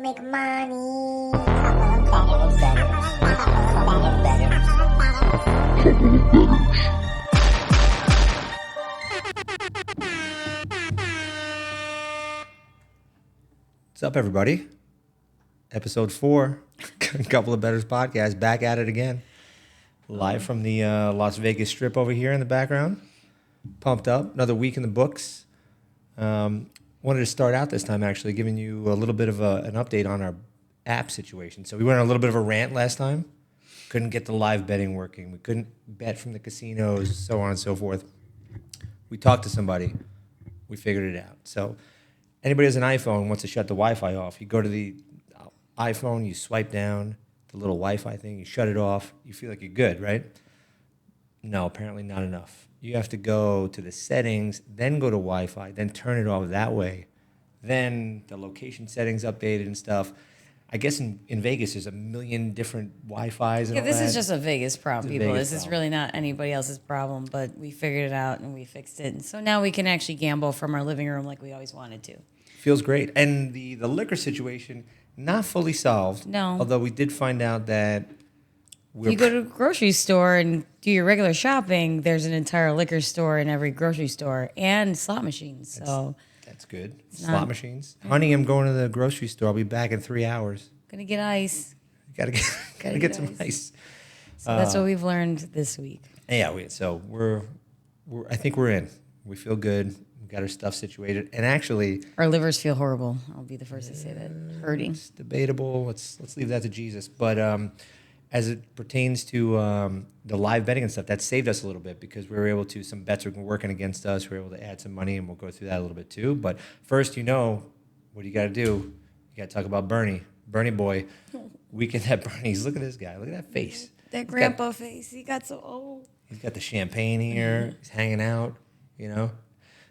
make money. What's up, everybody? Episode 4, Couple of Bettors podcast, back at it again. Live from the Las Vegas Strip over here in the background. Pumped up, another week in the books. Wanted to start out this time actually giving you a little bit of an update on our app situation. So we went on a little bit of a rant last time. Couldn't get the live betting working. We couldn't bet from the casinos, so on and so forth. We talked to somebody. We figured it out. So anybody who has an iPhone wants to shut the Wi-Fi off, you go to the iPhone, you swipe down the little Wi-Fi thing, you shut it off, you feel like you're good, right? No, apparently not enough. You have to go to the settings, then go to Wi-Fi, then turn it off that way. Then the location settings updated and stuff. I guess in Vegas there's a million different Wi-Fis and all this that. is just a Vegas problem, people. Vegas This is problem. really not anybody else's problem, but we figured it out and we fixed it. And so now we can actually gamble from our living room like we always wanted to. Feels great. And the liquor situation, not fully solved. No. Although we did find out that You go to a grocery store and do your regular shopping, there's an entire liquor store in every grocery store and slot machines. So That's good. Slot machines. Honey, I'm going to the grocery store. I'll be back in 3 hours. gonna get ice. Gotta get some ice. ice. So that's what we've learned this week. Yeah, we're I think we're in. We feel good. We got our stuff situated. And actually, Our livers feel horrible. I'll be the first to say that. Hurting. it's debatable. Let's leave that to Jesus. But as it pertains to the live betting and stuff, that saved us a little bit because we were able to, some bets were working against us. We were able to add some money, and we'll go through that a little bit too. But first, what do you got to do? You got to talk about Bernie boy. Weekend at Bernie's. Look at this guy. Look at that face. That grandpa face. He got so old. He's got the champagne here. He's hanging out,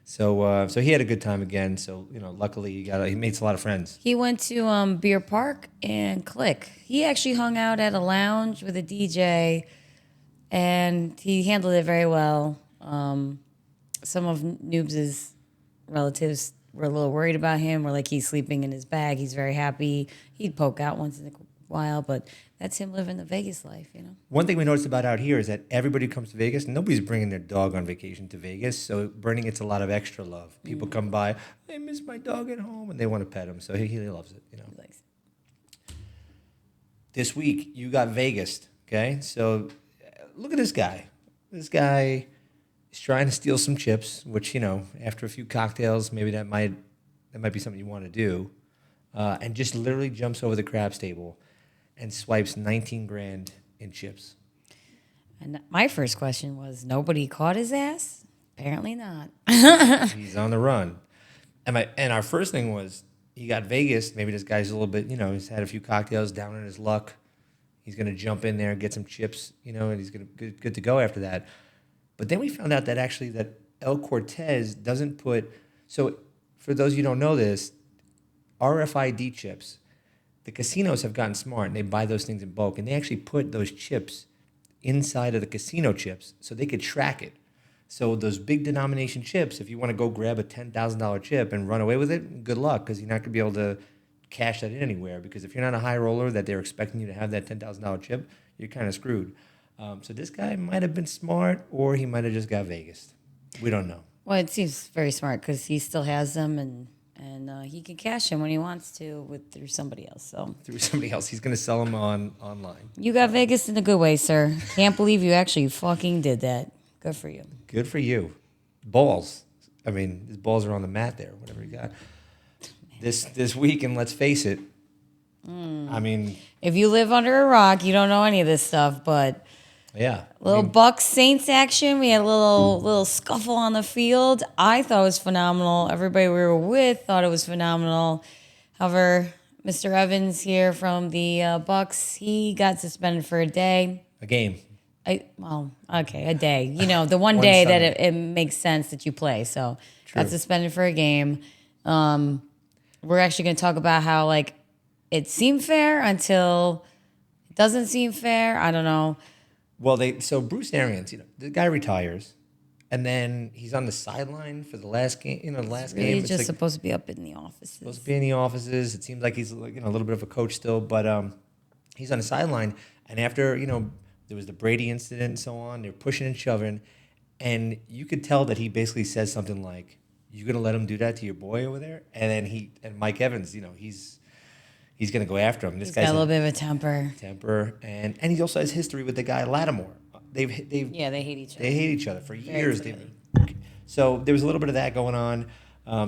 So he had a good time again. So, luckily he made a lot of friends. He went to Beer Park and Click. He actually hung out at a lounge with a DJ, and he handled it very well. Some of Noobs' relatives were a little worried about him. We're like, he's sleeping in his bag. He's very happy. He'd poke out once in a while, but that's him living the Vegas life, One thing we noticed about out here is that everybody who comes to Vegas, nobody's bringing their dog on vacation to Vegas, so Bernie gets a lot of extra love. People come by, I miss my dog at home, and they want to pet him, so he loves it, He likes it. This week, you got Vegas, okay? So look at this guy. This guy is trying to steal some chips, which, after a few cocktails, maybe that might be something you want to do, and just literally jumps over the craps table and swipes 19 grand in chips. And my first question was, nobody caught his ass? Apparently not. He's on the run. And our first thing was, he got Vegas. Maybe this guy's a little bit, he's had a few cocktails, down in his luck. He's going to jump in there and get some chips, and he's going to good to go after that. But then we found out that actually that El Cortez doesn't put, so for those of you who don't know this, RFID chips, the casinos have gotten smart and they buy those things in bulk, and they actually put those chips inside of the casino chips so they could track it. So those big denomination chips, if you want to go grab a $10,000 chip and run away with it, good luck, because you're not going to be able to cash that in anywhere, because if you're not a high roller that they're expecting you to have that $10,000 chip, you're kind of screwed. So this guy might have been smart, or he might have just got Vegas. We don't know. Well, it seems very smart because he still has them, and he can cash them when he wants to through somebody else. So Through somebody else. He's going to sell them online. you got Vegas in a good way, sir. Can't believe you actually fucking did that. Good for you. Good for you. Balls. I mean, his balls are on the mat there, whatever you got. This week, and let's face it, I mean, If you live under a rock, you don't know any of this stuff, but yeah. little Bucks Saints action. We had a little scuffle on the field. I thought it was phenomenal. Everybody we were with thought it was phenomenal. However, Mr. Evans here from the Bucks, he got suspended for a day. A game. A day. The one day Sunday. that it makes sense that you play. So True. got suspended for a game. We're actually going to talk about how it seemed fair until it doesn't seem fair. I don't know. Well, so Bruce Arians, the guy retires. And then he's on the sideline for the last game. You know, the last Really game. It's just like, supposed to be up in the offices. supposed to be in the offices. It seems like he's like, a little bit of a coach still, but he's on the sideline. And after there was the Brady incident and so on, they're pushing and shoving, and you could tell that he basically says something like, "You gonna let him do that to your boy over there?" And then Mike Evans, he's gonna go after him. This He's guy's got a little bit of a temper. and he also has history with the guy Lattimore. They hate each other. They hate each other for years. clearly. So there was a little bit of that going on.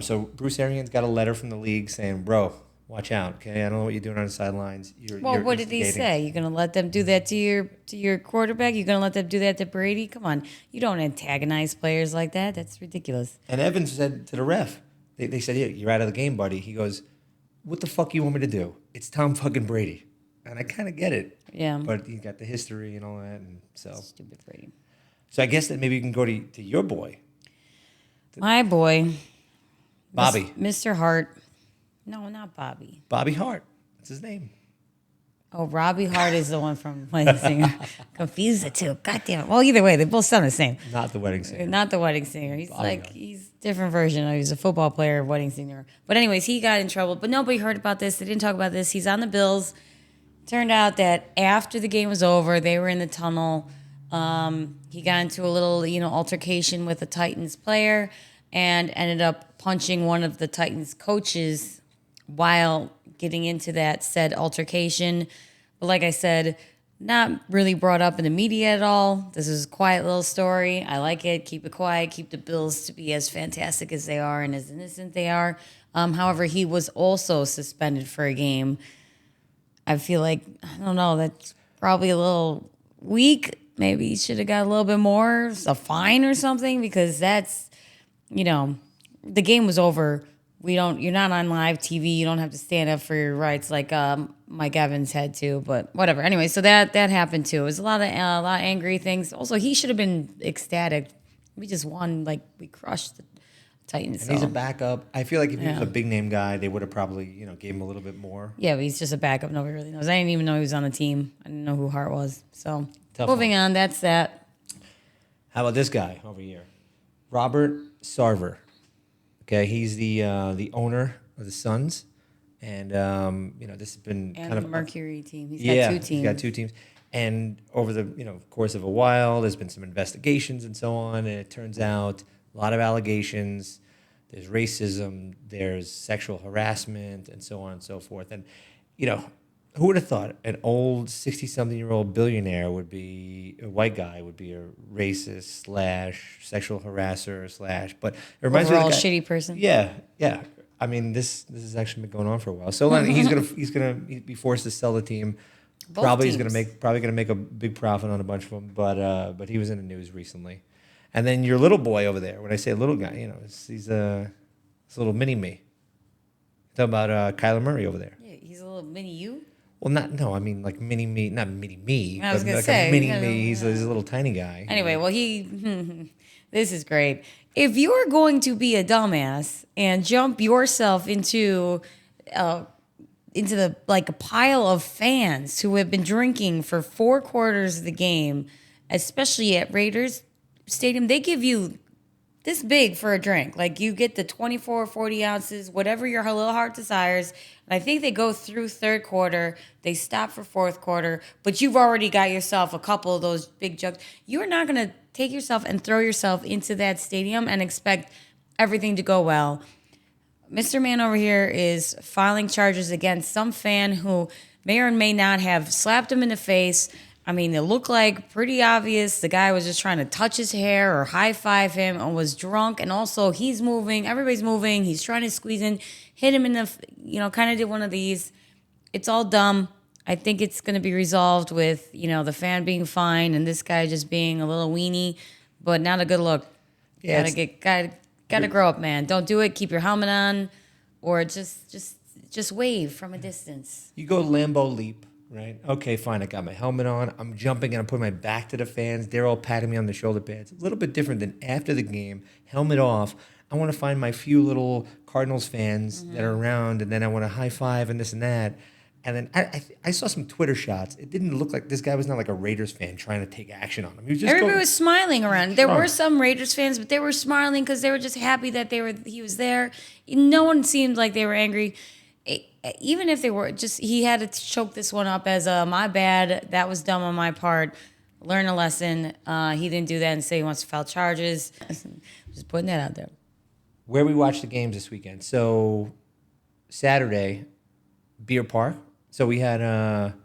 So Bruce Arians got a letter from the league saying, "Bro, watch out. Okay, I don't know what you're doing on the sidelines. You're What did he instigating." say? You're gonna let them do that to your quarterback? You're gonna let them do that to Brady? Come on, you don't antagonize players like that. That's ridiculous. And Evans said to the ref, they said, "Yeah, you're out of the game, buddy." He goes, "What the fuck you want me to do? It's Tom fucking Brady." And I kind of get it. Yeah. But he's got the history and all that, and so. Stupid Brady. So I guess that maybe you can go to your boy, My boy, Bobby. Mr. Hart. No, not Bobby. Bobby Hart. That's his name. Oh, Robbie Hart is the one from Wedding Singer. Confused the two. God damn it. Well, either way, they both sound the same. Not the wedding singer. Not the Wedding Singer. He's Bobby Hart. he's a different version. He's a football player of Wedding Singer. But anyways, he got in trouble. But nobody heard about this. They didn't talk about this. He's on the Bills. Turned out that after the game was over, they were in the tunnel. He got into a little, altercation with a Titans player and ended up punching one of the Titans coaches while getting into that said altercation. But like I said, not really brought up in the media at all. This is a quiet little story. I like it. Keep it quiet. Keep the Bills to be as fantastic as they are and as innocent they are. However, he was also suspended for a game. I feel like, I don't know, that's probably a little weak. Maybe he should have got a little bit more, a fine or something, because that's, the game was over. You're not on live TV. You don't have to stand up for your rights like Mike Evans had to, but whatever. Anyway, so that happened too. It was a lot of angry things. Also, he should have been ecstatic. We just won, we crushed the Titans. And he's a backup. I feel like if he was a big name guy, they would have probably, gave him a little bit more. Yeah, but he's just a backup. Nobody really knows. I didn't even know he was on the team. I didn't know who Hart was. So moving on, that's that. How about this guy over here? Robert Sarver. Okay, he's the owner of the Suns. And, this has been And kind the of... Mercury team. He's Yeah, got two teams. he's got two teams. And over the course of a while, there's been some investigations and so on. And it turns out a lot of allegations. There's racism. There's sexual harassment and so on and so forth. And, who would have thought an old 60-something-year-old billionaire would be, a white guy would be a racist / sexual harasser / but it reminds me of Overall the guy, shitty person. Yeah. I mean, this has actually been going on for a while. So he's gonna be forced to sell the team. Both Probably teams. gonna make a big profit on a bunch of them. But he was in the news recently. And then your little boy over there. When I say little guy, he's a little mini me. Talking about Kyler Murray over there. Yeah, he's a little mini you. Well, I mean like mini me, not mini me. I was but gonna like say, a mini me. He's a little tiny guy. Anyway, well, this is great. If you're going to be a dumbass and jump yourself into the a pile of fans who have been drinking for 4 quarters of the game, especially at Raiders Stadium, they give you this big for a drink. You get the 24, 40 ounces, whatever your little heart desires. And I think they go through third quarter. They stop for fourth quarter. But you've already got yourself a couple of those big jugs. You're not going to take yourself and throw yourself into that stadium and expect everything to go well. Mr. Man over here is filing charges against some fan who may or may not have slapped him in the face. I mean, it looked like pretty obvious the guy was just trying to touch his hair or high-five him and was drunk. And also, he's moving. Everybody's moving. He's trying to squeeze in, hit him in the, kind of did one of these. It's all dumb. I think it's going to be resolved with, the fan being fine and this guy just being a little weenie, but not a good look. Yeah, Gotta grow up, man. Don't do it. Keep your helmet on or just wave from a distance. You go Lambeau leap. Right. Okay, fine. I got my helmet on. I'm jumping and I'm putting my back to the fans. They're all patting me on the shoulder pads. A little bit different than after the game, helmet off. I want to find my few little Cardinals fans that are around, and then I want to high five and this and that. And then I saw some Twitter shots. It didn't look like this guy was not like a Raiders fan trying to take action on him. He was just Everybody was smiling around. There drunk. were some Raiders fans, but they were smiling because they were just happy that he was there. No one seemed like they were angry. Even if they were, just he had to choke this one up as my bad. That was dumb on my part. Learn a lesson. He didn't do that and say he wants to file charges. Just putting that out there. Where we watched the games this weekend. So Saturday, Beer Park. So we had a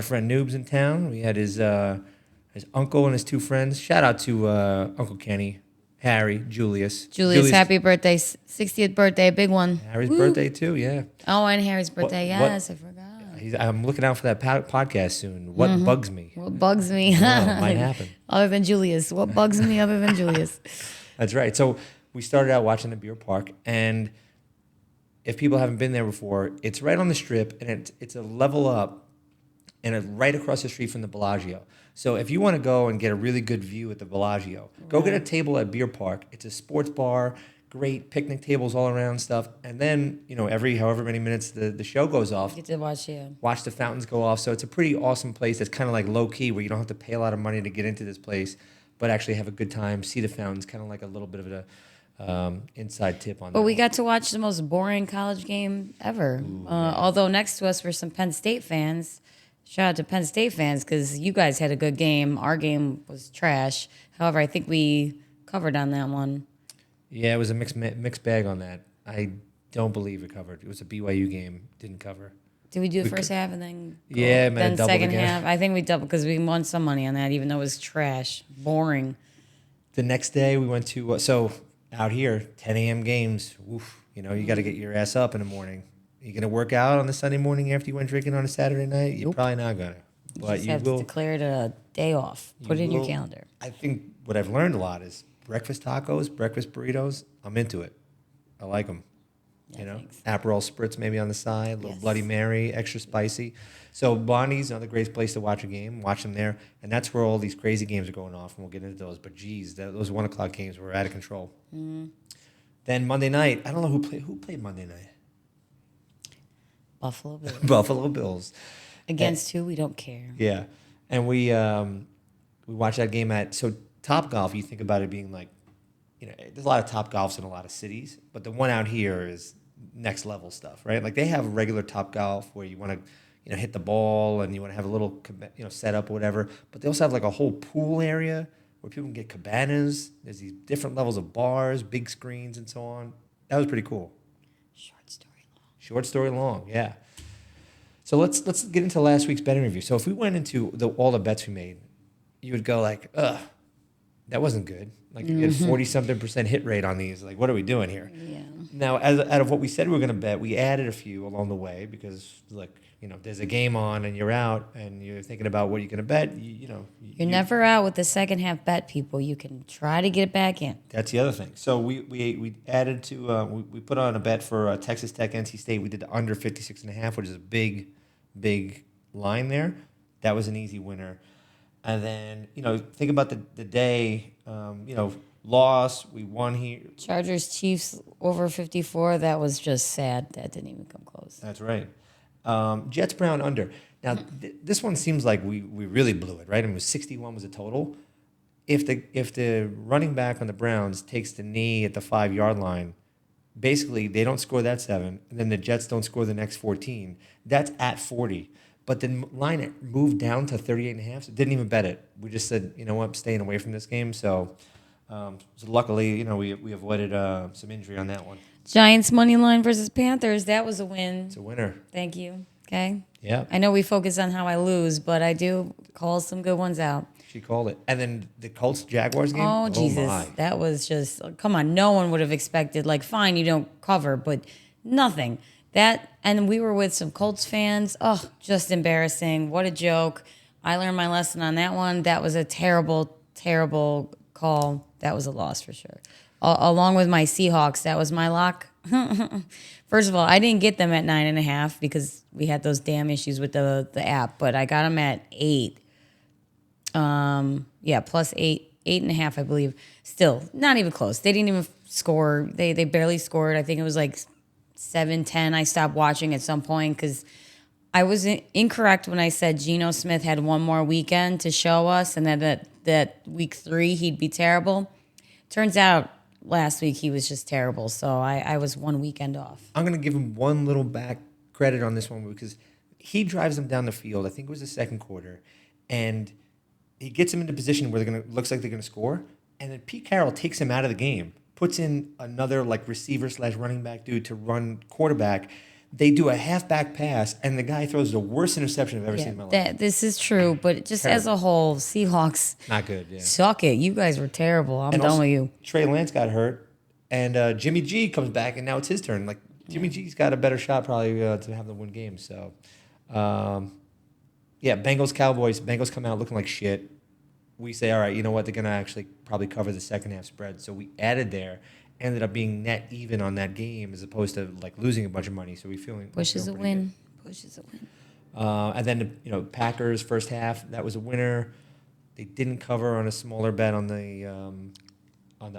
friend Noobs in town. We had his uncle and his two friends. Shout out to Uncle Kenny, Harry, Julius. Julius, happy birthday, 60th birthday, big one. Harry's birthday too, yeah. Oh, and Harry's birthday, yes, I forgot. I'm looking out for that podcast soon. What bugs me? What bugs me? Might happen. Other than Julius. What bugs me other than Julius? That's right. So we started out watching the Beer Park, and if people haven't been there before, it's right on the Strip, and it's a level up, and it's right across the street from the Bellagio. So if you want to go and get a really good view at the Bellagio, go get a table at Beer Park. It's a sports bar, great picnic tables all around stuff, and then every however many minutes the show goes off, You get to watch the fountains go off. So it's a pretty awesome place. That's kind of like low key, where you don't have to pay a lot of money to get into this place, but actually have a good time, see the fountains, kind of like a little bit of a inside tip on that. But we got to watch the most boring college game ever. Although next to us were some Penn State fans. Shout out to Penn State fans because you guys had a good game. Our game was trash. However, I think we covered on that one. Yeah, it was a mixed bag on that. I don't believe we covered. It was a BYU game. Didn't cover. Did we do the first half and then then second again. half? I think we doubled because we won some money on that, even though it was trash, boring. The next day we went to out here 10 a.m. games. Oof, you got to get your ass up in the morning. You gonna work out on the Sunday morning after you went drinking on a Saturday night? You're probably not gonna. But You have to declare it a day off. Put it in your calendar. I think what I've learned a lot is breakfast tacos, breakfast burritos. I'm into it. I like them. Yeah, thanks. Aperol spritz maybe on the side, a little Bloody Mary, extra spicy. So Bonnie's another great place to watch a game. Watch them there, and that's where all these crazy games are going off, and we'll get into those. But geez, those 1 o'clock games were out of control. Mm-hmm. Then Monday night, I don't know who played Monday night. Buffalo Bills. Buffalo Bills. Against who? We don't care. Yeah. And we watched that game at Topgolf. You think about it being like, there's a lot of Topgolfs in a lot of cities, but the one out here is next level stuff, right? Like they have regular Topgolf where you want to, hit the ball and you want to have a little, setup or whatever, but they also have like a whole pool area where people can get cabanas. There's these different levels of bars, big screens and so on. That was pretty cool. Short story long, yeah. So let's get into last week's betting review. So if we went into all the bets we made, you would go like, ugh, that wasn't good. Like you get 40-something% hit rate on these. Like, what are we doing here? Yeah. Now, out of what we said we were going to bet, we added a few along the way because, there's a game on and you're out and you're thinking about what you're going to bet. You're never out with the second half bet, people. You can try to get it back in. That's the other thing. So we added to we put on a bet for Texas Tech, NC State. We did the under 56.5, which is a big line there. That was an easy winner. And then think about the day. Loss. We won here. Chargers Chiefs over 54. That was just sad. That didn't even come close. That's right. Jets Brown under. Now this one seems like we really blew it, right? I mean, it was 61 was the total. If the running back on the Browns takes the knee at the 5-yard line, basically they don't score that 7, and then the Jets don't score the next 14. That's at 40. But the line moved down to 38.5, so didn't even bet it. We just said, you know what, I'm staying away from this game. So luckily, we avoided some injury on that one. Giants money line versus Panthers. That was a win. It's a winner. Thank you. Okay. Yeah. I know we focus on how I lose, but I do call some good ones out. She called it. And then the Colts Jaguars game. Oh, Jesus. My. That was just, come on. No one would have expected, fine, you don't cover, but nothing. And we were with some Colts fans. Oh, just embarrassing. What a joke. I learned my lesson on that one. That was a terrible, terrible call. That was a loss for sure. Along with my Seahawks, that was my lock. First of all, I didn't get them at 9.5 because we had those damn issues with the app, but I got them at 8. Plus 8.5, I believe. Still, not even close. They didn't even score. They barely scored. I think it was 7-10. I stopped watching at some point because I was incorrect when I said Geno Smith had one more weekend to show us, and that week 3 he'd be terrible. Turns out last week he was just terrible. So I was one weekend off. I'm going to give him one little back credit on this one because he drives them down the field. I think it was the second quarter, and he gets them into position where looks like they're going to score, and then Pete Carroll takes him out of the game, puts in another like receiver / running back dude to run quarterback. They do a halfback pass, and the guy throws the worst interception I've ever seen in my life. This is true, but just terrible. As a whole, Seahawks not good. Yeah, suck it. You guys were terrible. I'm done with you. Trey Lance got hurt, and Jimmy G comes back, and now it's his turn. Like Jimmy G's got a better shot probably to have the win game. So, Bengals Cowboys. Bengals come out looking like shit. We say, all right, you know what? They're gonna actually probably cover the second half spread. So we added there. Ended up being net even on that game as opposed to like losing a bunch of money. So we feeling push is a win. Push is a win. And then Packers first half, that was a winner. They didn't cover on a smaller bet on the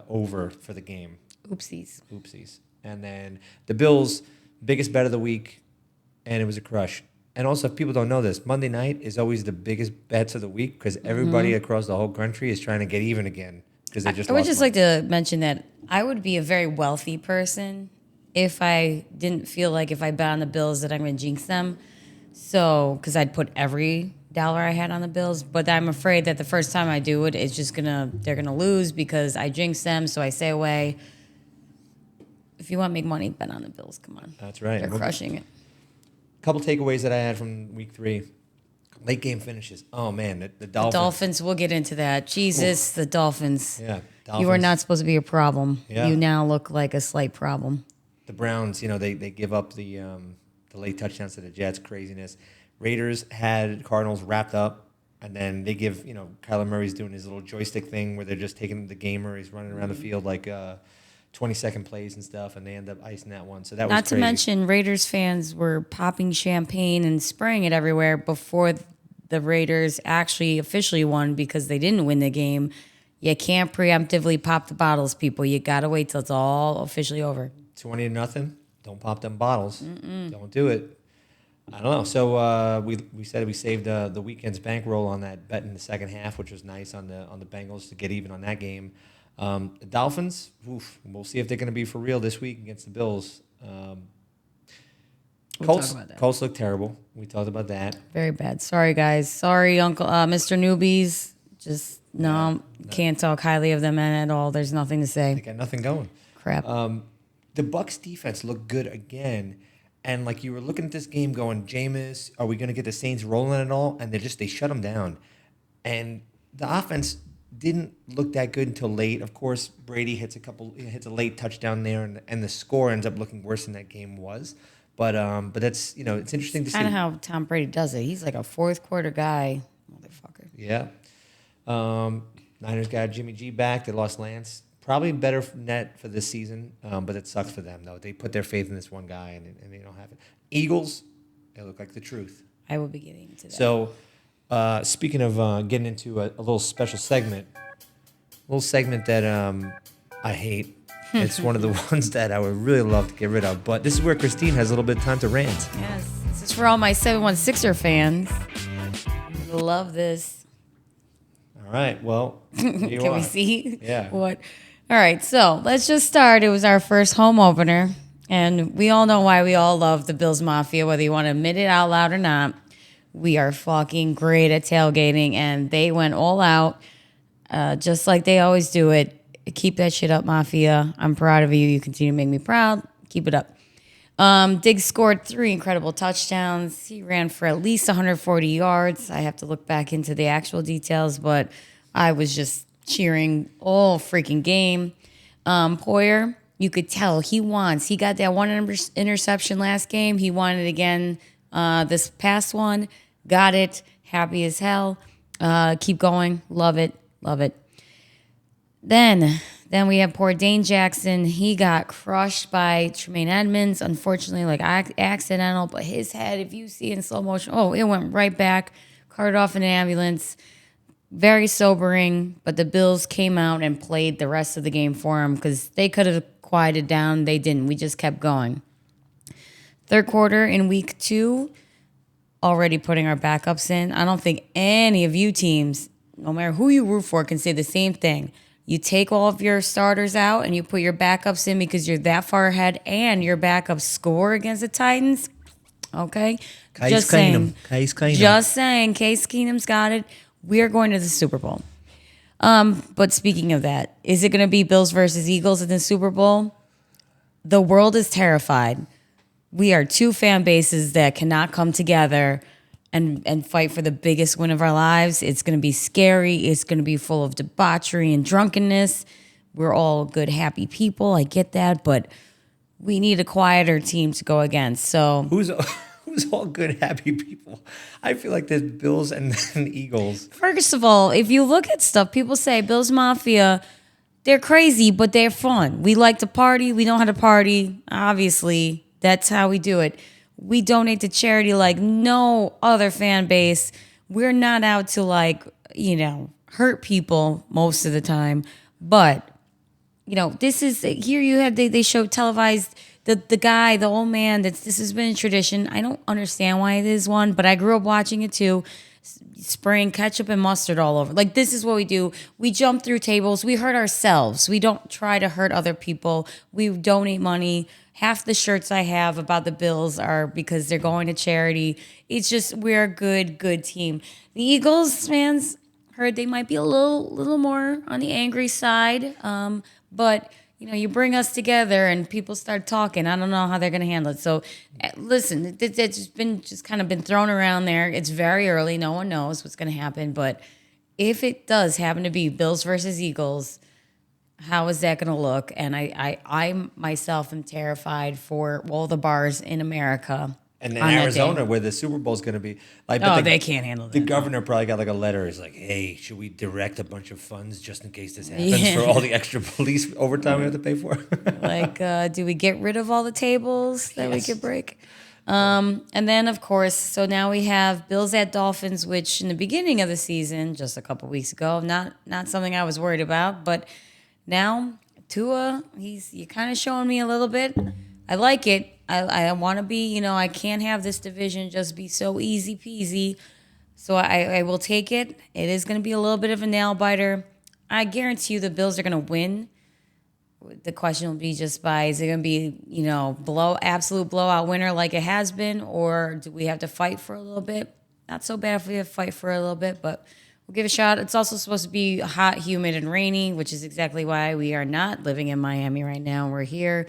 over for the game. Oopsies. And then the Bills, biggest bet of the week, and it was a crush. And also, if people don't know this, Monday night is always the biggest bets of the week because everybody across the whole country is trying to get even again. I would just like to mention that I would be a very wealthy person if I didn't feel like if I bet on the Bills that I'm going to jinx them. So, because I'd put every dollar I had on the Bills, but I'm afraid that the first time I do it, it's just they're gonna lose because I jinx them. So I stay away. If you want to make money, bet on the Bills. Come on, that's right. They're crushing it. A couple takeaways that I had from week 3. Late game finishes. Oh, man, the Dolphins. The Dolphins, we'll get into that. Jesus, the Dolphins. Yeah, Dolphins. You are not supposed to be a problem. Yeah. You now look like a slight problem. The Browns, they give up the late touchdowns to the Jets. Craziness. Raiders had Cardinals wrapped up, and then they give, Kyler Murray's doing his little joystick thing where they're just taking the gamer. He's running around the field like 20-second plays and stuff, and they end up icing that one. So that was not crazy. to mention Raiders fans were popping champagne and spraying it everywhere before the Raiders actually officially won because they didn't win the game. You can't preemptively pop the bottles, people. You got to wait till it's all officially over. 20-0. Don't pop them bottles. Don't do it. I don't know. So we said we saved the weekend's bankroll on that bet in the second half, which was nice on the Bengals to get even on that game. The Dolphins, we'll see if they're going to be for real this week against the Bills. Colts look terrible. We talked about that. Very bad. Sorry, guys. Sorry, Uncle Mr. Newbies. Just can't talk highly of them at all. There's nothing to say. They got nothing going. Crap. The Bucs defense looked good again, and like you were looking at this game, going, Jameis, are we going to get the Saints rolling at all? And they shut them down, and the offense didn't look that good until late. Of course, Brady hits a late touchdown there, and the score ends up looking worse than that game was. But that's it's interesting to see. Kind of how Tom Brady does it. He's like a fourth quarter guy, motherfucker. Yeah. Niners got Jimmy G back. They lost Lance. Probably better net for this season, but it sucks for them though. They put their faith in this one guy, and they don't have it. Eagles, they look like the truth. I will be getting into that. So, speaking of getting into a little special segment, that I hate. It's one of the ones that I would really love to get rid of. But this is where Christine has a little bit of time to rant. Yes. This is for all my 716er fans. I love this. All right. Well, can we see? Yeah. What? All right. So let's just start. It was our first home opener. And we all know why we all love the Bills Mafia, whether you want to admit it out loud or not. We are fucking great at tailgating. And they went all out, just like they always do it. Keep that shit up, Mafia. I'm proud of you. You continue to make me proud. Keep it up. Diggs scored 3 incredible touchdowns. He ran for at least 140 yards. I have to look back into the actual details, but I was just cheering all freaking game. Poyer, you could tell he got that one interception last game. He wanted it again this past one. Got it. Happy as hell. Keep going. Love it. Love it. Then we have poor Dane Jackson. He got crushed by Tremaine Edmonds. Unfortunately, like accidental, but his head, if you see in slow motion, it went right back, carted off in an ambulance. Very sobering, but the Bills came out and played the rest of the game for him because they could have quieted down. They didn't. We just kept going. Third quarter in week 2, already putting our backups in. I don't think any of you teams, no matter who you root for, can say the same thing. You take all of your starters out and you put your backups in because you're that far ahead and your backups score against the Titans. Okay? Case Keenum. Case Keenum. Just saying. Case Keenum's got it. We're going to the Super Bowl. But speaking of that, is it going to be Bills versus Eagles in the Super Bowl? The world is terrified. We are two fan bases that cannot come together and fight for the biggest win of our lives. It's going to be scary. It's going to be full of debauchery and drunkenness. We're all good, happy people. I get that, but we need a quieter team to go against. So Who's all good, happy people? I feel like there's Bills and Eagles. first of all, if you look at stuff, people say Bills Mafia, they're crazy, but they're fun. We like to party. We know how to party. Obviously, that's how we do it. We donate to charity like no other fan base. We're not out to hurt people most of the time. But, this is, here you have, they show televised, the guy, the old man, this has been a tradition. I don't understand why it is one, but I grew up watching it too. Spraying ketchup and mustard all over. Like, this is what we do. We jump through tables. We hurt ourselves. We don't try to hurt other people. We donate money. Half the shirts I have about the Bills are because they're going to charity. It's just, we're a good team. The Eagles fans heard they might be a little more on the angry side. But you bring us together and people start talking. I don't know how they're going to handle it. So, listen, it's just kind of been thrown around there. It's very early. No one knows what's going to happen. But if it does happen to be Bills versus Eagles, how is that going to look? And I myself am terrified for all the bars in America. And in Arizona, where the Super Bowl is going to be. They can't handle that. The governor probably got like a letter. He's like, hey, should we direct a bunch of funds just in case this happens for all the extra police overtime we have to pay for? Do we get rid of all the tables that we could break? And then, of course, so now we have Bills at Dolphins, which in the beginning of the season, just a couple weeks ago, not something I was worried about, but now Tua, you're kind of showing me a little bit. I like it. I want to be, I can't have this division just be so easy peasy. So I will take it. It is going to be a little bit of a nail biter. I guarantee you the Bills are going to win. The question will be just is it going to be, absolute blowout winner like it has been, or do we have to fight for a little bit? Not so bad if we have to fight for a little bit, but we'll give it a shot. It's also supposed to be hot, humid, and rainy, which is exactly why we are not living in Miami right now. We're here.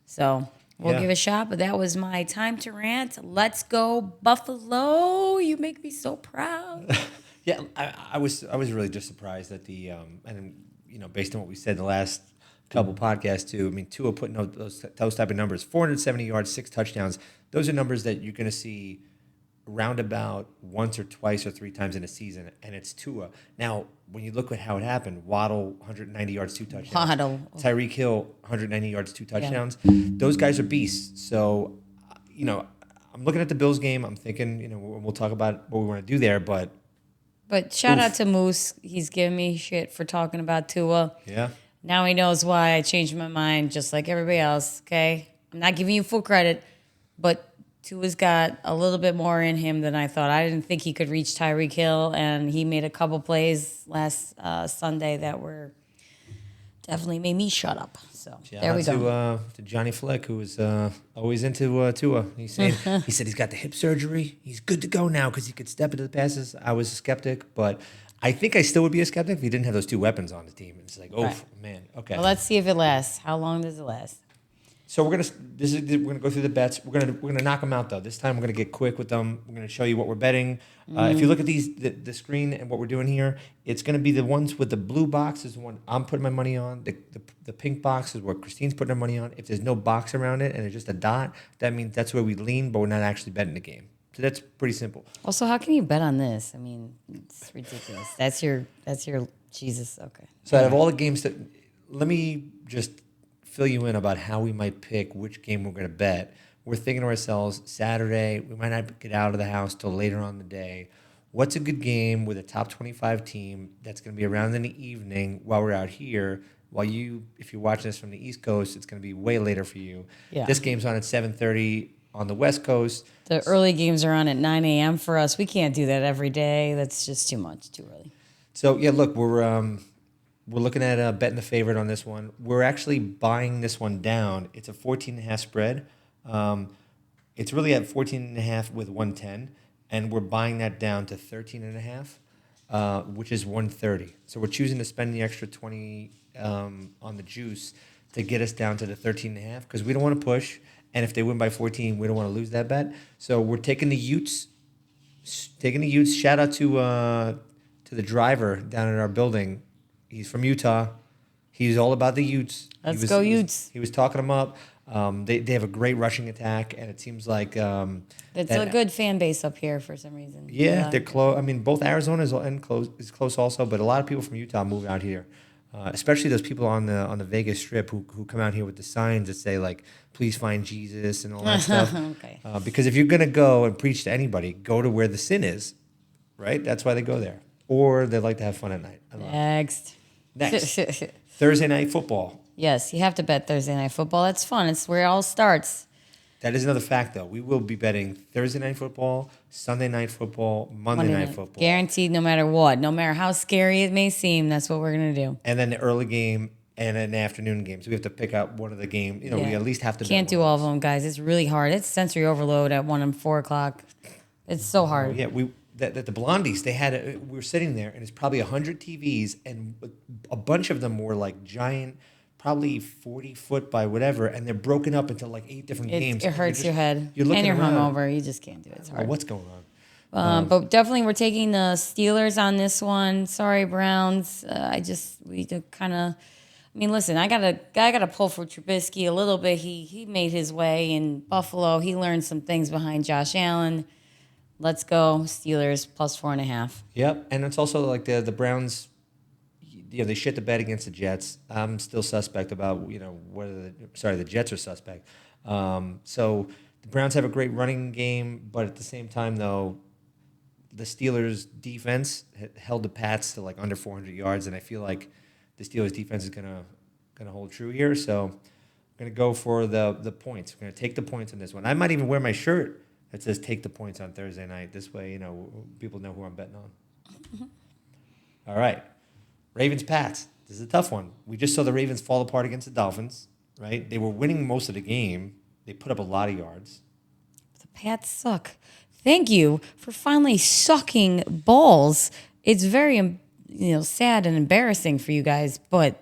So we'll give it a shot. But that was my time to rant. Let's go, Buffalo. You make me so proud. Yeah, I was really just surprised that based on what we said the last couple podcasts too. I mean, Tua putting those type of numbers, 470 yards, 6 touchdowns. Those are numbers that you're going to see roundabout once or twice or 3 times in a season, and it's Tua. Now, when you look at how it happened, Waddle, 190 yards, 2 touchdowns. Tyreek Hill, 190 yards, 2 touchdowns. Yeah. Those guys are beasts. So, I'm looking at the Bills game. I'm thinking, we'll talk about what we want to do there, but shout out to Moose. He's giving me shit for talking about Tua. Yeah. Now he knows why I changed my mind, just like everybody else, okay? I'm not giving you full credit, but Tua's got a little bit more in him than I thought. I didn't think he could reach Tyreek Hill, and he made a couple plays last Sunday that were definitely made me shut up. So there we go. To Johnny Fleck, who was always into Tua. He said he's got the hip surgery. He's good to go now because he could step into the passes. I was a skeptic, but I think I still would be a skeptic if he didn't have those 2 weapons on the team. It's like, man, okay. Well, let's see if it lasts. How long does it last? So we're gonna go through the bets. We're gonna knock them out though. This time we're gonna get quick with them. We're gonna show you what we're betting. If you look at the screen and what we're doing here, it's gonna be the ones with the blue box is the one I'm putting my money on. The pink box is what Christine's putting her money on. If there's no box around it and it's just a dot, that means that's where we lean, but we're not actually betting the game. So that's pretty simple. Also, how can you bet on this? I mean, it's ridiculous. That's your Jesus. Okay. So out of all the games let me just fill you in about how we might pick which game we're going to bet. We're thinking to ourselves, Saturday, we might not get out of the house till later on in the day. What's a good game with a top 25 team that's going to be around in the evening while we're out here? If you're watching this from the East Coast, it's going to be way later for you. Yeah. This game's on at 7:30. Yeah. on the West Coast. The early games are on at 9 a.m. for us. We can't do that every day. That's just too much, too early. So yeah, look, we're looking at betting the favorite on this one. We're actually buying this one down. It's a 14.5 spread. It's really at 14.5 with 110, and we're buying that down to 13.5, which is 130. So we're choosing to spend the extra 20 on the juice to get us down to the 13.5 because we don't want to push. And if they win by 14, we don't want to lose that bet. So we're taking the Utes. Shout out to the driver down at our building. He's from Utah. He's all about the Utes. Let's go Utes. He was talking them up. They have a great rushing attack, and it seems like it's a good fan base up here for some reason. Yeah, they're close. I mean, both Arizona is close also, but a lot of people from Utah move out here, especially those people on the Vegas Strip who come out here with the signs that say like, "Please find Jesus" and all that stuff. Okay. Because if you're gonna go and preach to anybody, go to where the sin is, right? That's why they go there, or they like to have fun at night. Next. Thursday night football. Yes, you have to bet Thursday night football. It's fun. It's where it all starts. That is another fact, though. We will be betting Thursday night football, Sunday night football, Monday night football. Guaranteed no matter what. No matter how scary it may seem, that's what we're going to do. And then the early game and an afternoon game. So we have to pick out one of the games. We at least have to Can't do all of them, guys. It's really hard. It's sensory overload at 1 and 4 o'clock. It's so hard. Yeah, the Blondies, we were sitting there, and it's probably 100 TVs, and a bunch of them were like giant, probably 40-foot by whatever, and they're broken up into like 8 different games. It hurts your head. You're looking and you're around. hungover. You just can't do it. It's hard. What's going on? But definitely we're taking the Steelers on this one. Sorry, Browns. Listen, I gotta pull for Trubisky a little bit. He made his way in Buffalo. He learned some things behind Josh Allen. Let's go Steelers plus 4.5. Yep, and it's also like the Browns. They shit the bed against the Jets. I'm still suspect about whether the Jets are suspect. So the Browns have a great running game, but at the same time though, the Steelers defense held the Pats to like under 400 yards, and I feel like the Steelers defense is gonna hold true here. So I'm gonna go for the points. We're gonna take the points on this one. I might even wear my shirt that says "Take the points" on Thursday night. This way, people know who I'm betting on. Mm-hmm. All right, Ravens Pats. This is a tough one. We just saw the Ravens fall apart against the Dolphins. Right? They were winning most of the game. They put up a lot of yards. The Pats suck. Thank you for finally sucking balls. It's very sad and embarrassing for you guys, but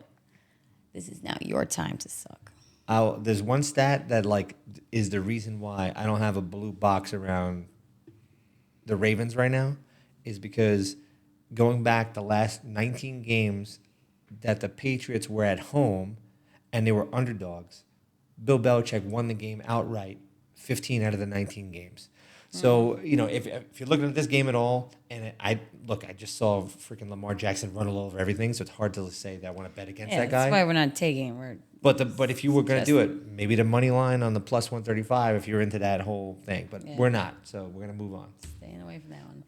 this is now your time to suck. There's one stat that is the reason why I don't have a blue box around the Ravens right now, is because going back the last 19 games that the Patriots were at home and they were underdogs, Bill Belichick won the game outright 15 out of the 19 games. So, if you're looking at this game at all, and I just saw freaking Lamar Jackson run all over everything, so it's hard to say that I want to bet against that guy. That's why we're not taking it. But if you were going to do it, maybe the money line on the plus 135 if you're into that whole thing. But we're not, so we're going to move on. Staying away from that one.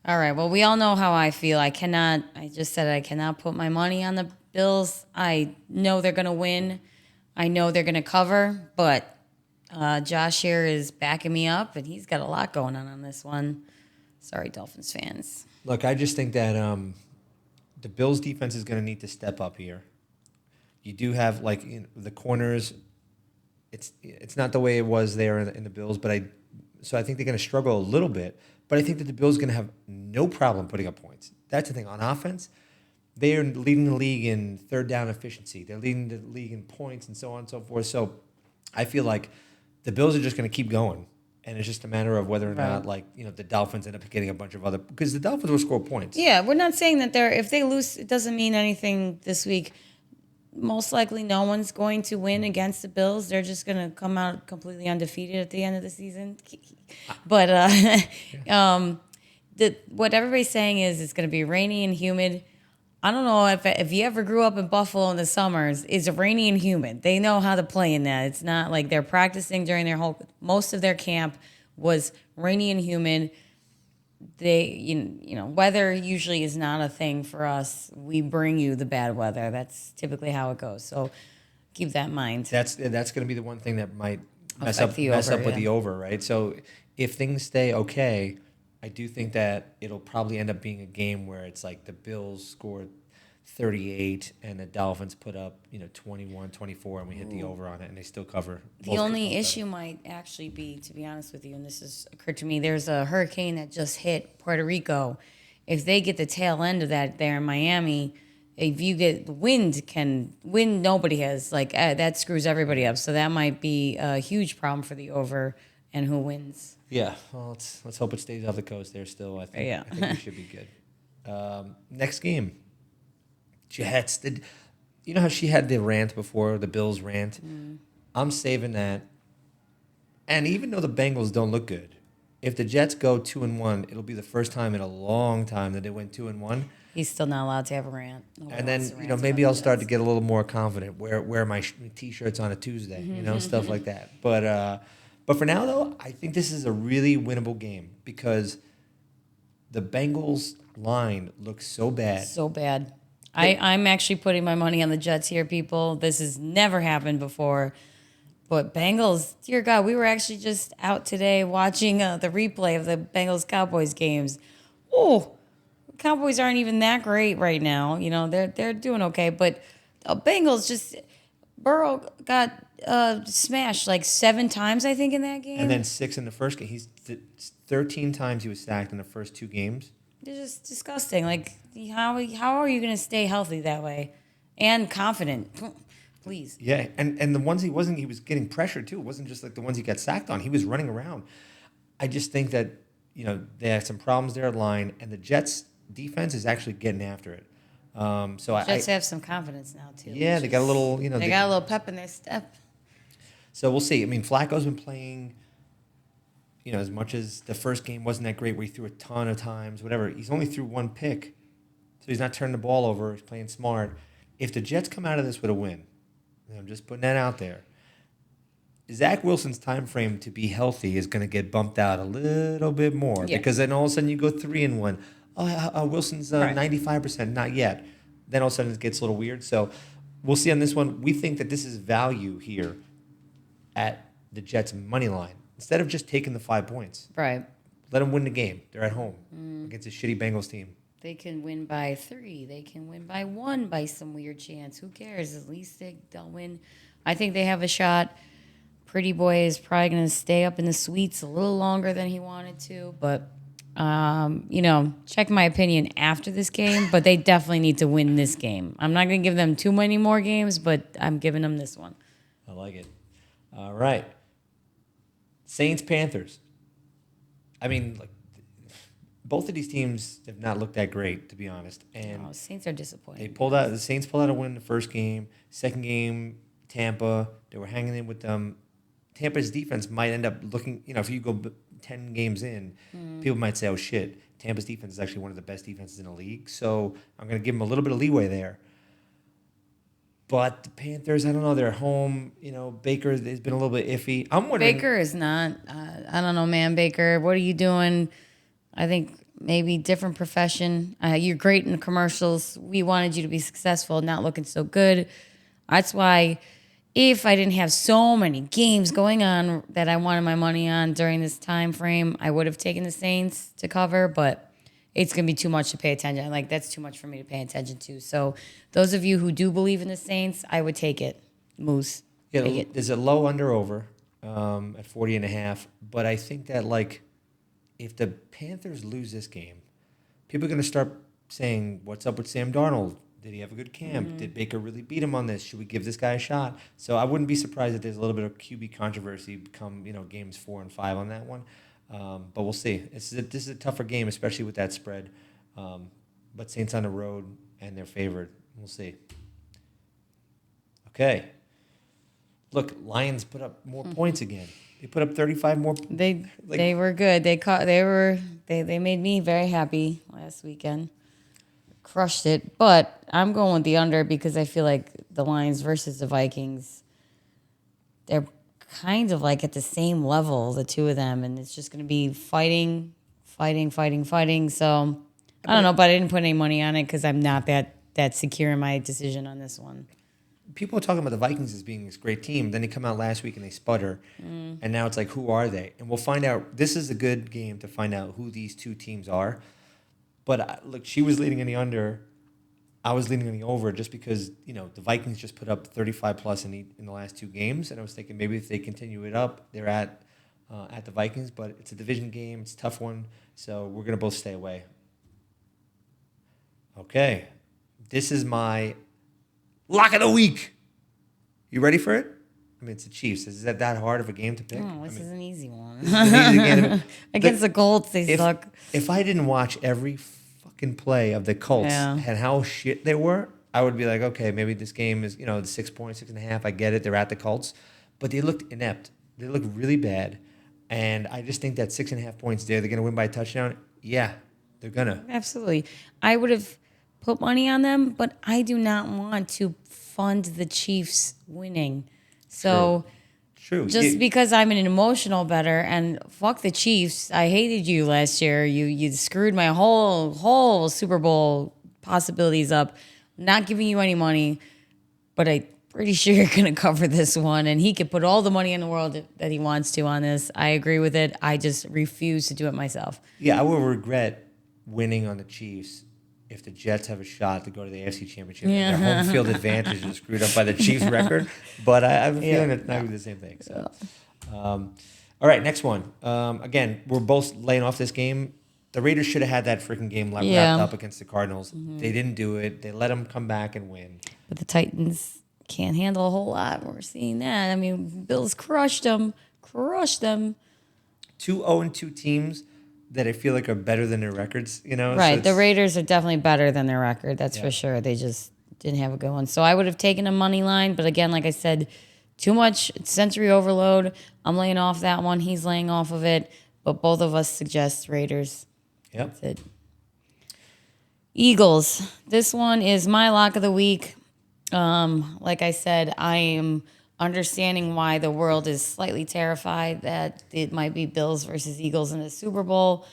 All right, well, we all know how I feel. I just said I cannot put my money on the Bills. I know they're going to win. I know they're going to cover, but Josh here is backing me up, and he's got a lot going on this one. Sorry, Dolphins fans. Look, I just think that the Bills' defense is going to need to step up here. You do have the corners. It's not the way it was there in the Bills, but I think they're going to struggle a little bit. But I think that the Bills are going to have no problem putting up points. That's the thing. On offense, they are leading the league in third down efficiency. They're leading the league in points and so on and so forth. So I feel like the Bills are just going to keep going, and it's just a matter of whether or not, the Dolphins end up getting a bunch of other, because the Dolphins will score points. Yeah, we're not saying that if they lose, it doesn't mean anything this week. Most likely, no one's going to win against the Bills. They're just going to come out completely undefeated at the end of the season. But what everybody's saying is it's going to be rainy and humid. I don't know if you ever grew up in Buffalo in the summers, it's rainy and humid. They know how to play in that. It's not like they're practicing during most of their camp was rainy and humid. Weather usually is not a thing for us. We bring you the bad weather. That's typically how it goes. So keep that in mind. That's going to be the one thing that might mess affect up the mess over, up with yeah. the over, right? So if things stay okay, I do think that it'll probably end up being a game where it's like the Bills score 38 and the Dolphins put up, 21, 24, and we hit the over on it and they still cover. The only issue might actually be, to be honest with you, and this has occurred to me, there's a hurricane that just hit Puerto Rico. If they get the tail end of that there in Miami, if you get the wind, nobody has, that screws everybody up. So that might be a huge problem for the over and who wins. Yeah, well, let's hope it stays off the coast there still. I think we should be good. Next game. Jets. You know how she had the rant before, the Bills rant? I'm saving that. And even though the Bengals don't look good, if the Jets go 2-1, it'll be the first time in a long time that they went 2-1. He's still not allowed to have a rant. And then, maybe I'll start to get a little more confident. Wear my T-shirts on a Tuesday, stuff like that. But for now, though, I think this is a really winnable game because the Bengals line looks so bad. So bad. I'm actually putting my money on the Jets here, people. This has never happened before. But Bengals, dear God, we were actually just out today watching the replay of the Bengals-Cowboys games. Oh, Cowboys aren't even that great right now. They're doing okay. But Bengals Burrow got smashed like 7 times, I think, in that game. And then 6 in the first game. He's 13 times he was sacked in the first 2 games. They're just disgusting. How are you going to stay healthy that way and confident? Please. Yeah, and the ones he was getting pressured too. It wasn't just like the ones he got sacked on. He was running around. I just think that, they had some problems there at line, and the Jets defense is actually getting after it. Jets have some confidence now too. Yeah, they got a little, they got a little pep in their step. So we'll see. I mean, Flacco's been playing, as much as the first game wasn't that great where he threw a ton of times, whatever. He's only threw 1 pick, so he's not turning the ball over. He's playing smart. If the Jets come out of this with a win, I'm just putting that out there, Zach Wilson's time frame to be healthy is going to get bumped out a little bit more because then all of a sudden you go 3-1. Wilson's 95%, not yet. Then all of a sudden it gets a little weird. So we'll see on this one. We think that this is value here at the Jets' money line. Instead of just taking the 5 points. Right. Let them win the game. They're at home against a shitty Bengals team. They can win by 3. They can win by 1 by some weird chance. Who cares? At least they'll win. I think they have a shot. Pretty Boy is probably going to stay up in the suites a little longer than he wanted to. But, check my opinion after this game. But they definitely need to win this game. I'm not going to give them too many more games, but I'm giving them this one. I like it. All right. Saints, Panthers. I mean, both of these teams have not looked that great, to be honest. And Saints are disappointing. The Saints pulled out a win in the first game. Second game, Tampa. They were hanging in with them. Tampa's defense might end up looking, if you go 10 games in, people might say, oh, shit. Tampa's defense is actually one of the best defenses in the league. So I'm going to give them a little bit of leeway there. But the Panthers, I don't know. They're home. Baker has been a little bit iffy. I'm wondering. Baker is not. I don't know, man. Baker, what are you doing? I think maybe different profession. You're great in the commercials. We wanted you to be successful, not looking so good. That's why if I didn't have so many games going on that I wanted my money on during this time frame, I would have taken the Saints to cover, but it's going to be too much to pay attention. That's too much for me to pay attention to. So those of you who do believe in the Saints, I would take it. Moose. Yeah, take it. There's a low under-over at 40.5, but I think that, if the Panthers lose this game, people are going to start saying, what's up with Sam Darnold? Did he have a good camp? Did Baker really beat him on this? Should we give this guy a shot? So I wouldn't be surprised if there's a little bit of QB controversy come, games 4 and 5 on that one. But we'll see. This is a tougher game, especially with that spread. But Saints on the road, and they're favored. We'll see. Okay. Look, Lions put up more points again. They put up 35 more. They were good. They made me very happy last weekend. Crushed it. But I'm going with the under because I feel like the Lions versus the Vikings, they're kind of at the same level, the two of them, and it's just going to be fighting. So I don't know, but I didn't put any money on it because I'm not that secure in my decision on this one. people are talking about the Vikings as being this great team. Then they come out last week and they sputter. And now it's like, who are they? And we'll find out. This is a good game to find out who these two teams are. But look, she was leading in the under. I was leaning on the over just because, the Vikings just put up 35 plus in the last two games. And I was thinking maybe if they continue it up, they're at the Vikings. But it's a division game. It's a tough one. So we're going to both stay away. Okay. This is my lock of the week. You ready for it? I mean, it's the Chiefs. Is that hard of a game to pick? Oh, this is an easy one. This is an easy game. Against the Colts, they suck. If I didn't watch every fucking play of the Colts and how shit they were, I would be like, okay, maybe this game is, the 6 points, 6.5. I get it. They're at the Colts. But they looked inept. They looked really bad. And I just think that 6.5 points there, they're going to win by a touchdown. Yeah, they're going to. Absolutely. I would have put money on them, but I do not want to fund the Chiefs winning. So True. Just because I'm an emotional bettor and fuck the Chiefs, I hated you last year. You screwed my whole Super Bowl possibilities up. Not giving you any money, but I'm pretty sure you're going to cover this one. And he could put all the money in the world that he wants to on this. I agree with it. I just refuse to do it myself. Yeah, I will regret winning on the Chiefs if the Jets have a shot to go to the AFC Championship. Yeah. And their home field advantage is screwed up by the Chiefs record. But I have a feeling it's not going to be the same thing. So, all right, next one. Again, we're both laying off this game. The Raiders should have had that freaking game wrapped up against the Cardinals. Mm-hmm. They didn't do it. They let them come back and win. But the Titans can't handle a whole lot. We're seeing that. I mean, Bills crushed them. 2 0-2 teams that I feel like are better than their records, Right. So the Raiders are definitely better than their record. That's for sure. They just didn't have a good one. So I would have taken a money line. But again, like I said, too much sensory overload. I'm laying off that one. He's laying off of it. But both of us suggest Raiders. Yep. That's it. Eagles. This one is my lock of the week. Like I said, I am understanding why the world is slightly terrified that it might be Bills versus Eagles in the Super Bowl.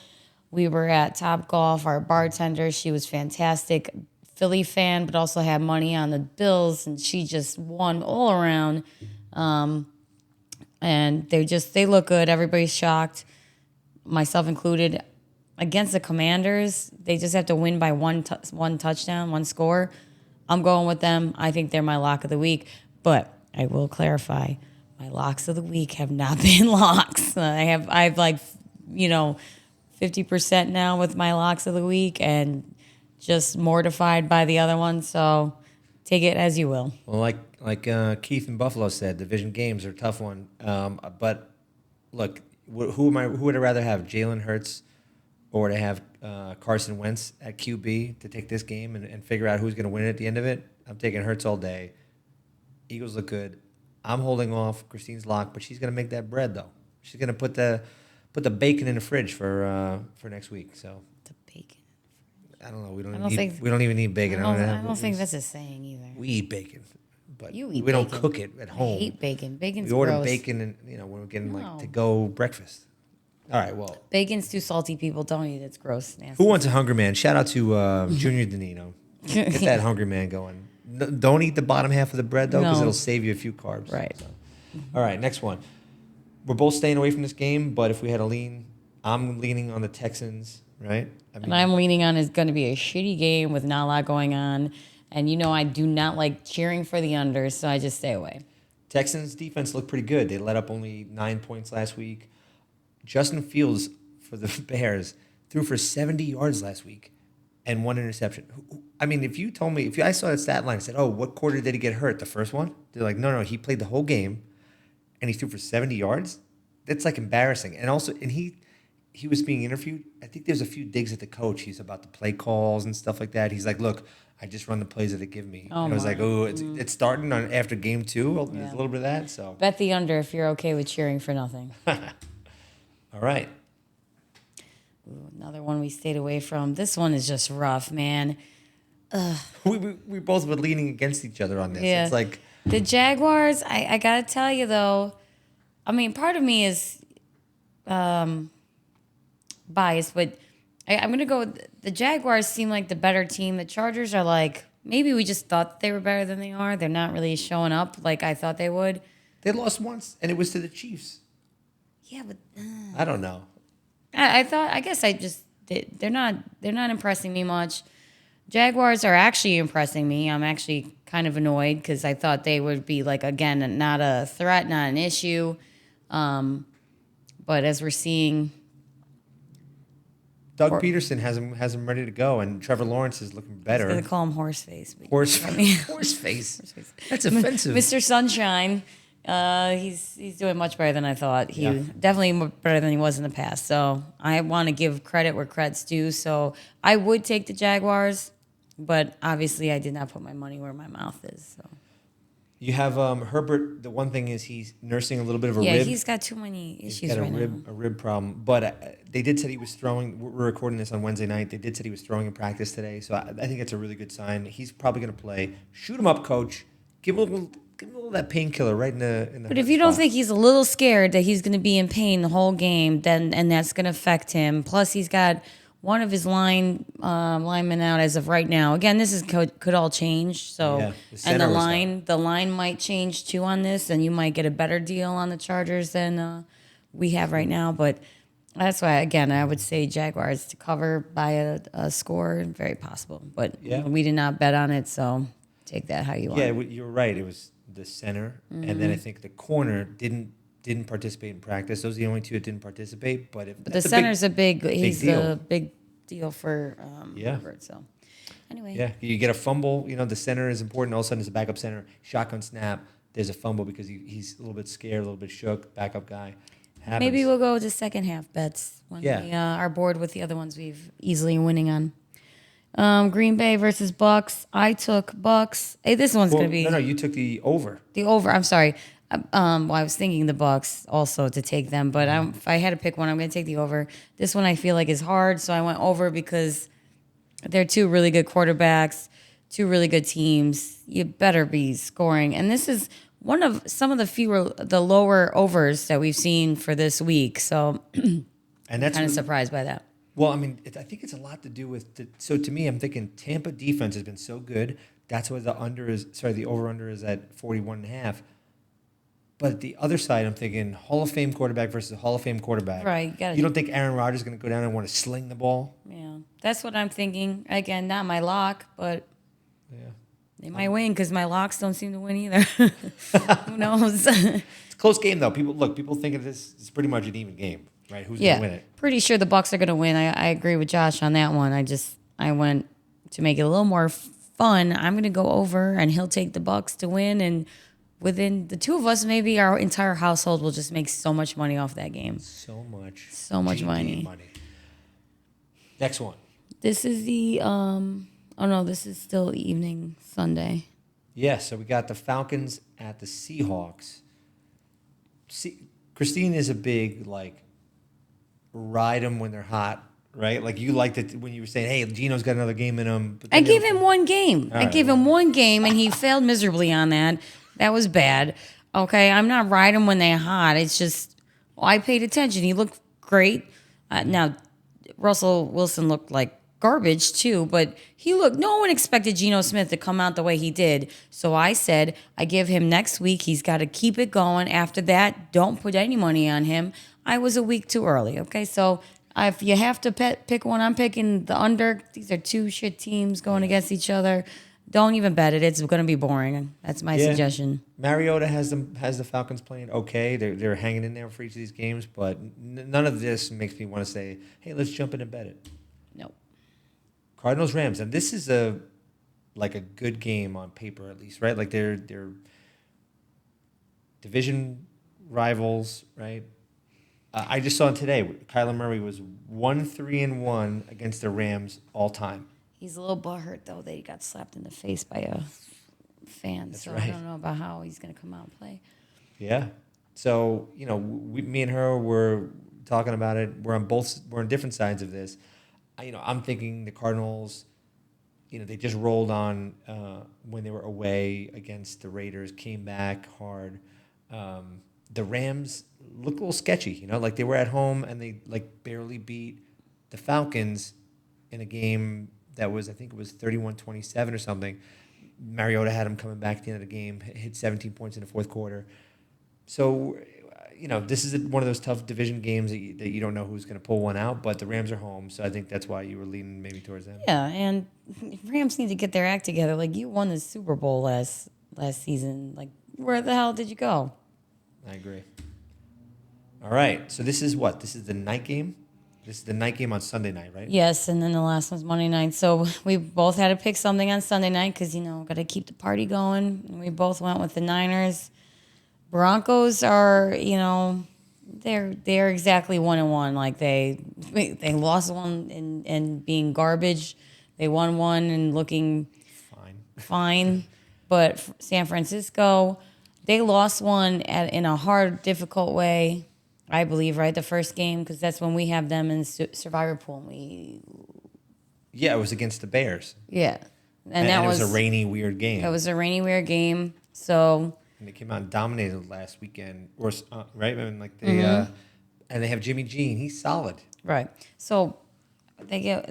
We were at Topgolf. Our bartender, she was fantastic. Philly fan, but also had money on the Bills, and she just won all around. And they look good. Everybody's shocked, myself included. Against the Commanders, they just have to win by one touchdown, one score. I'm going with them. I think they're my lock of the week. But I will clarify, my locks of the week have not been locks. I've 50% now with my locks of the week and just mortified by the other one. So take it as you will. Well, like Keith in Buffalo said, division games are a tough one. But look, who would I rather have, Jalen Hurts or to have Carson Wentz at QB to take this game and figure out who's going to win at the end of it? I'm taking Hurts all day. Eagles look good. I'm holding off Christine's lock, but she's going to make that bread, though. She's going to put the bacon in the fridge for next week. So the bacon. I don't know. We don't even need bacon. I don't think that's a saying either. We eat bacon, but we bacon. don't cook it at home. I hate bacon. Bacon's gross. We order gross. bacon, and when we're getting to go breakfast. All right, well, bacon's too salty. People don't eat it. It's gross. Nasty. Who wants a Hungry Man? Shout out to Junior Danino. Get that Hungry Man going. Don't eat the bottom half of the bread, though, because it'll save you a few carbs. Right. So. All right, next one. We're both staying away from this game, but if we had a lean, I'm leaning on the Texans, right? And I'm leaning on it's going to be a shitty game with not a lot going on. And I do not like cheering for the under, so I just stay away. Texans defense looked pretty good. They let up only 9 points last week. Justin Fields for the Bears threw for 70 yards last week and 1 interception. I mean, if I saw that stat line and said, oh, what quarter did he get hurt? The first one? They're like, no, he played the whole game and he threw for 70 yards. That's like embarrassing. And also, he was being interviewed. I think there's a few digs at the coach. He's about the play calls and stuff like that. He's like, look, I just run the plays that they give me. And I was like, it's starting on after game 2. Well, there's a little bit of that. So bet the under if you're okay with cheering for nothing. All right. Ooh, another one we stayed away from. This one is just rough, man. We both were leaning against each other on this. Yeah. It's like the Jaguars, I got to tell you, though, I mean, part of me is biased, but I'm going to go with the Jaguars seem like the better team. The Chargers are like, maybe we just thought they were better than they are. They're not really showing up like I thought they would. They lost once, and it was to the Chiefs. Yeah, but I don't know. I guess they're not impressing me much. Jaguars are actually impressing me. I'm actually kind of annoyed because I thought they would be like, again, not a threat, not an issue. But as we're seeing, Doug Peterson has him ready to go, and Trevor Lawrence is looking better. I was going to call him Horseface. Horseface. That's offensive. Mr. Sunshine. He's doing much better than I thought. Definitely better than he was in the past. So I want to give credit where credit's due. So I would take the Jaguars, but obviously I did not put my money where my mouth is. So. You have Herbert. The one thing is he's nursing a little bit of a rib. Yeah, he's got too many issues right now. A rib problem. But they did say he was throwing. We're recording this on Wednesday night. They did say he was throwing in practice today. So I think it's a really good sign. He's probably going to play. Shoot him up, coach. Give him a little that painkiller right in the. But if you don't think he's a little scared that he's going to be in pain the whole game, and that's going to affect him. Plus, he's got one of his linemen out as of right now. Again, this could all change. So, and the line might change too on this, and you might get a better deal on the Chargers than we have right now. But that's why, again, I would say Jaguars to cover by a score, very possible. But we did not bet on it, so take that how you want. Yeah, you're right. It was the center, and then I think the corner didn't participate in practice. Those are the only two that didn't participate. But the center's a big deal for Herbert. So anyway, you get a fumble. The center is important. All of a sudden, it's a backup center. Shotgun snap. There's a fumble because he's a little bit scared, a little bit shook. Backup guy. Happens. Maybe we'll go to second half bets when we are bored with the other ones we've easily winning on. Green Bay versus Bucks. I took Bucks. Hey, this one's going to be... No, you took the over. The over. I'm sorry. I was thinking the Bucks also to take them, but if I had to pick one, I'm going to take the over. This one I feel like is hard, so I went over because they're two really good quarterbacks, two really good teams. You better be scoring. And this is one of some of the lower overs that we've seen for this week, so and that's kind of surprised by that. Well, I mean, I think it's a lot to do with. So to me, I'm thinking Tampa defense has been so good. That's why the over/under is at 41.5. But the other side, I'm thinking Hall of Fame quarterback versus Hall of Fame quarterback. Right. You don't think Aaron Rodgers is going to go down and want to sling the ball? Yeah, that's what I'm thinking. Again, not my lock, but they might win because my locks don't seem to win either. Who knows? It's a close game, though. People think of this as pretty much an even game. Right, who's going to win it? Pretty sure the Bucs are going to win. I agree with Josh on that one. I went to make it a little more fun. I'm going to go over, and he'll take the Bucs to win. And within the two of us, maybe our entire household will just make so much money off that game. So much money. Next one. This is the this is still evening Sunday. Yeah, so we got the Falcons at the Seahawks. Christine is a big ride them when they're hot, right? Like you liked it when you were saying, "Hey, Gino's got another game in him." I gave him one game. Him one game, and he failed miserably on that. That was bad. Okay, I'm not riding when they're hot. It's just I paid attention. He looked great. Now, Russell Wilson looked like garbage too, but no one expected Geno Smith to come out the way he did. So I said, I give him next week. He's got to keep it going. After that, don't put any money on him. I was a week too early. Okay, so if you have to pick one, I'm picking the under. These are two shit teams going against each other. Don't even bet it. It's going to be boring. That's my suggestion. Mariota has the Falcons playing okay. They're hanging in there for each of these games, but none of this makes me want to say, hey, let's jump in and bet it. Nope. Cardinals Rams, and this is a good game on paper at least, right? Like they're division rivals, right? I just saw it today. Kyler Murray was 1-3-1 against the Rams all time. He's a little butthurt, though, that he got slapped in the face by a fan. That's so right. I don't know about how he's going to come out and play. Yeah. So, me and her were talking about it. We're on different sides of this. I'm thinking the Cardinals, they just rolled on when they were away against the Raiders, came back hard. The Rams looked a little sketchy, like they were at home and they barely beat the Falcons in a game that was, I think it was 31-27 or something. Mariota had him coming back at the end of the game, hit 17 points in the fourth quarter. So, this is one of those tough division games that you don't know who's going to pull one out, but the Rams are home, so I think that's why you were leaning maybe towards them. Yeah, and Rams need to get their act together. Like, you won the Super Bowl last season. Like, where the hell did you go? I agree. All right, so this is what? This is the night game? This is the night game on Sunday night, right? Yes, and then the last one's Monday night. So we both had to pick something on Sunday night because, got to keep the party going. And we both went with the Niners. Broncos are, they're exactly 1-1. Like they lost one and being garbage. They won one and looking fine. But San Francisco, they lost one in a hard, difficult way. I believe, right? The first game, because that's when we have them in Survivor Pool. Yeah, it was against the Bears. Yeah. And it was a rainy, weird game. It was a rainy, weird game. So. And they came out and dominated last weekend, right? I mean, and they have Jimmy G, and he's solid. Right. So they get,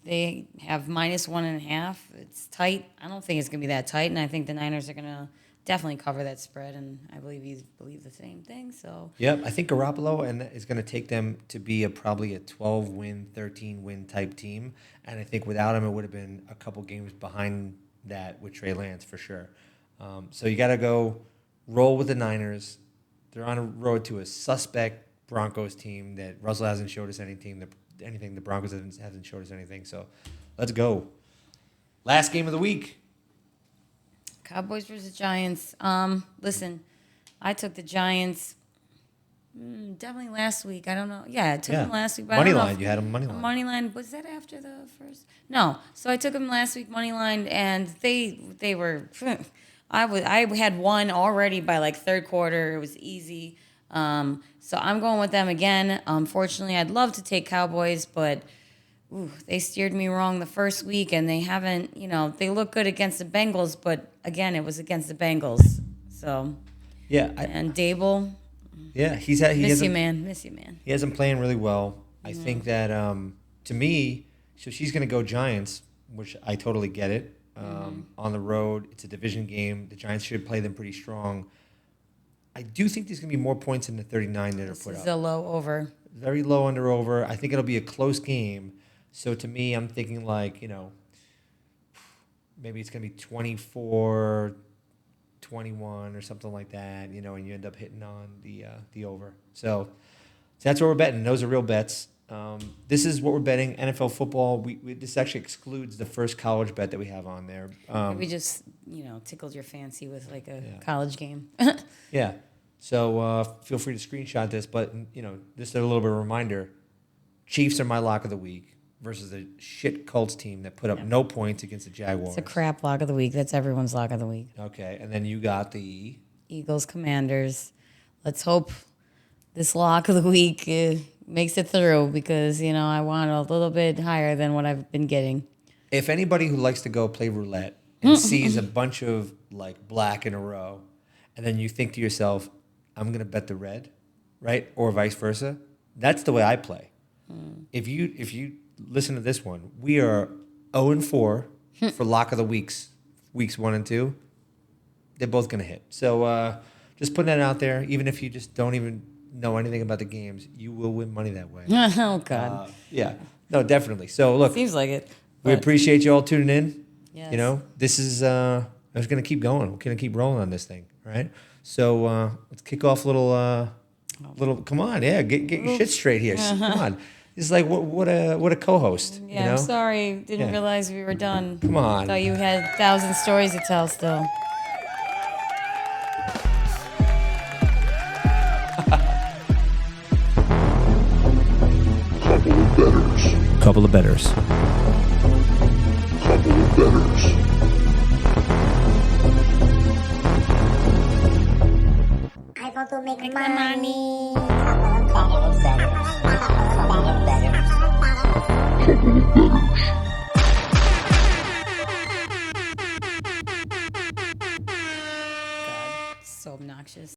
they have -1.5. It's tight. I don't think it's going to be that tight, and I think the Niners are going to definitely cover that spread, and I believe you believe the same thing. So yep, I think Garoppolo is going to take them to be probably a 12-win, 13-win type team, and I think without him, it would have been a couple games behind that with Trey Lance for sure. So you got to go roll with the Niners. They're on a road to a suspect Broncos team that Russell hasn't showed us anything. The Broncos hasn't showed us anything. So let's go. Last game of the week. Cowboys versus Giants. Listen, I took the Giants definitely last week. I don't know. Yeah, I took them last week. But money line. You had them money line. Money line. Was that after the first? No. So I took them last week money line, and they were. I had one already by like third quarter. It was easy. So I'm going with them again. Unfortunately, I'd love to take Cowboys, but they steered me wrong the first week, and they haven't. They look good against the Bengals, but again, it was against the Bengals. So yeah, and Dable. Yeah, miss you, man. He hasn't playing really well. I think that to me, so she's going to go Giants, which I totally get it. On the road, it's a division game. The Giants should play them pretty strong. I do think there's going to be more points than the 39 that are put up. This is a low over. Very low under over. I think it'll be a close game. So to me, I'm thinking like, maybe it's going to be 24-21 or something like that, and you end up hitting on the over. So that's what we're betting. Those are real bets. This is what we're betting. NFL football. This actually excludes the first college bet that we have on there. We just tickled your fancy with like a college game. Yeah. So feel free to screenshot this, but just a little bit of a reminder: Chiefs are my lock of the week versus a shit Colts team that put up no points against the Jaguars. It's a crap lock of the week. That's everyone's lock of the week. Okay, and then you got the Eagles Commanders. Let's hope this lock of the week makes it through because, I want a little bit higher than what I've been getting. If anybody who likes to go play roulette and sees a bunch of like black in a row, and then you think to yourself, I'm going to bet the red, right? Or vice versa. That's the way I play. If you listen to this one, we are 0-4 for lock of the weeks 1 and 2. They're both going to hit. So just putting that out there, even if you just don't even know anything about the games, you will win money that way. Oh, God. Yeah. No, definitely. So, look. Seems like it. We appreciate you all tuning in. Yes. This is, I was going to keep going. We're going to keep rolling on this thing, all right? So, let's kick off a little, come on, yeah, get your shit straight here. Come on. This is like, what a co-host, Yeah, I'm sorry. Didn't realize we were done. Come on. Thought you had 1,000 stories to tell still. Couple of bettors. I want to make money. Couple of bettors.